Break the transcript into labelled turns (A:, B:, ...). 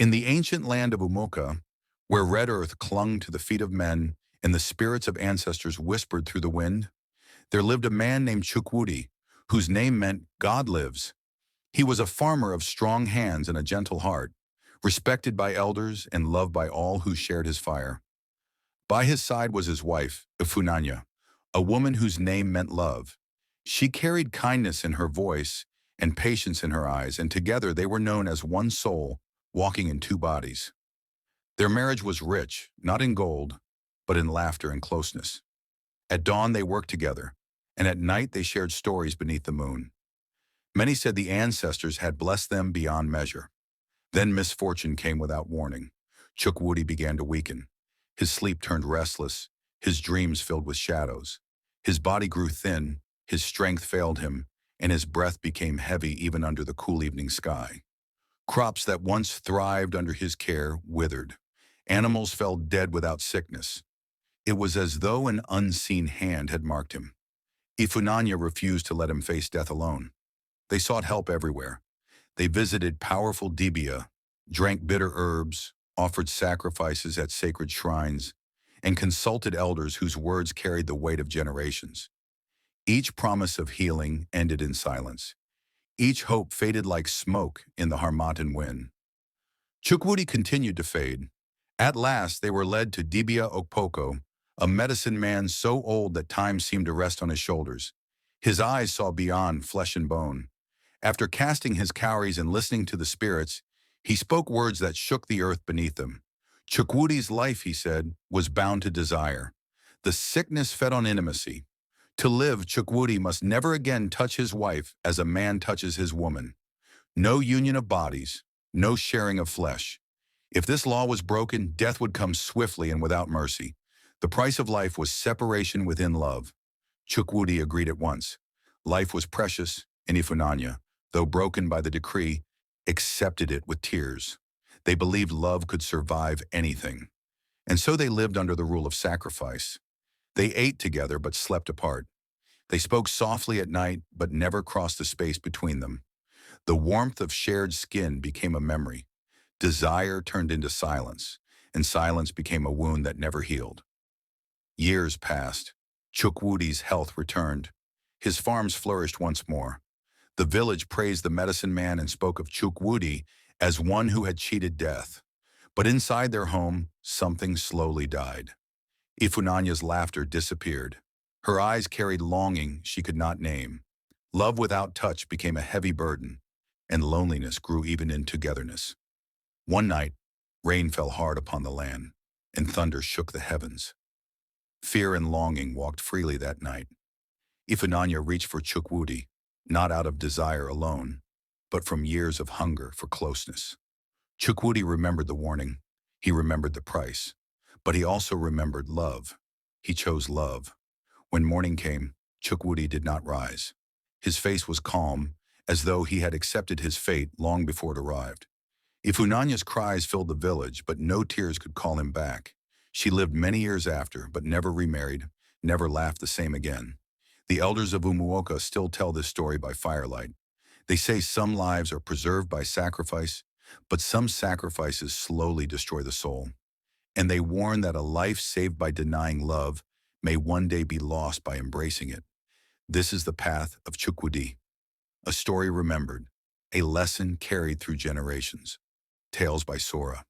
A: In the ancient land of Umuoka, where red earth clung to the feet of men and the spirits of ancestors whispered through the wind, there lived a man named Chukwudi, whose name meant God lives. He was a farmer of strong hands and a gentle heart, respected by elders and loved by all who shared his fire. By his side was his wife, Ifunanya, a woman whose name meant love. She carried kindness in her voice and patience in her eyes, and together they were known as one soul, walking in two bodies. Their marriage was rich, not in gold, but in laughter and closeness. At dawn they worked together, and at night they shared stories beneath the moon. Many said the ancestors had blessed them beyond measure. Then misfortune came without warning. Chukwudi began to weaken. His sleep turned restless, his dreams filled with shadows. His body grew thin, his strength failed him, and his breath became heavy even under the cool evening sky. Crops that once thrived under his care withered. Animals fell dead without sickness. It was as though an unseen hand had marked him. Ifunanya refused to let him face death alone. They sought help everywhere. They visited powerful dibia, drank bitter herbs, offered sacrifices at sacred shrines, and consulted elders whose words carried the weight of generations. Each promise of healing ended in silence. Each hope faded like smoke in the Harmattan wind. Chukwudi continued to fade. At last, they were led to Dibia Okpoko, a medicine man so old that time seemed to rest on his shoulders. His eyes saw beyond flesh and bone. After casting his cowries and listening to the spirits, he spoke words that shook the earth beneath them. Chukwudi's life, he said, was bound to desire. The sickness fed on intimacy. To live, Chukwudi must never again touch his wife as a man touches his woman. No union of bodies, no sharing of flesh. If this law was broken, death would come swiftly and without mercy. The price of life was separation within love. Chukwudi agreed at once. Life was precious, and Ifunanya, though broken by the decree, accepted it with tears. They believed love could survive anything. And so they lived under the rule of sacrifice. They ate together but slept apart. They spoke softly at night but never crossed the space between them. The warmth of shared skin became a memory. Desire turned into silence, and silence became a wound that never healed. Years passed. Chukwudi's health returned. His farms flourished once more. The village praised the medicine man and spoke of Chukwudi as one who had cheated death. But inside their home, something slowly died. Ifunanya's laughter disappeared. Her eyes carried longing she could not name. Love without touch became a heavy burden, and loneliness grew even in togetherness. One night, rain fell hard upon the land, and thunder shook the heavens. Fear and longing walked freely that night. Ifunanya reached for Chukwudi, not out of desire alone, but from years of hunger for closeness. Chukwudi remembered the warning. He remembered the price. But he also remembered love. He chose love. When morning came, Chukwudi did not rise. His face was calm, as though he had accepted his fate long before it arrived. Ifunanya's cries filled the village, but no tears could call him back. She lived many years after, but never remarried, never laughed the same again. The elders of Umuoka still tell this story by firelight. They say some lives are preserved by sacrifice, but some sacrifices slowly destroy the soul. And they warn that a life saved by denying love may one day be lost by embracing it. This is the path of Chukwudi, a story remembered, a lesson carried through generations. Tales by Sora.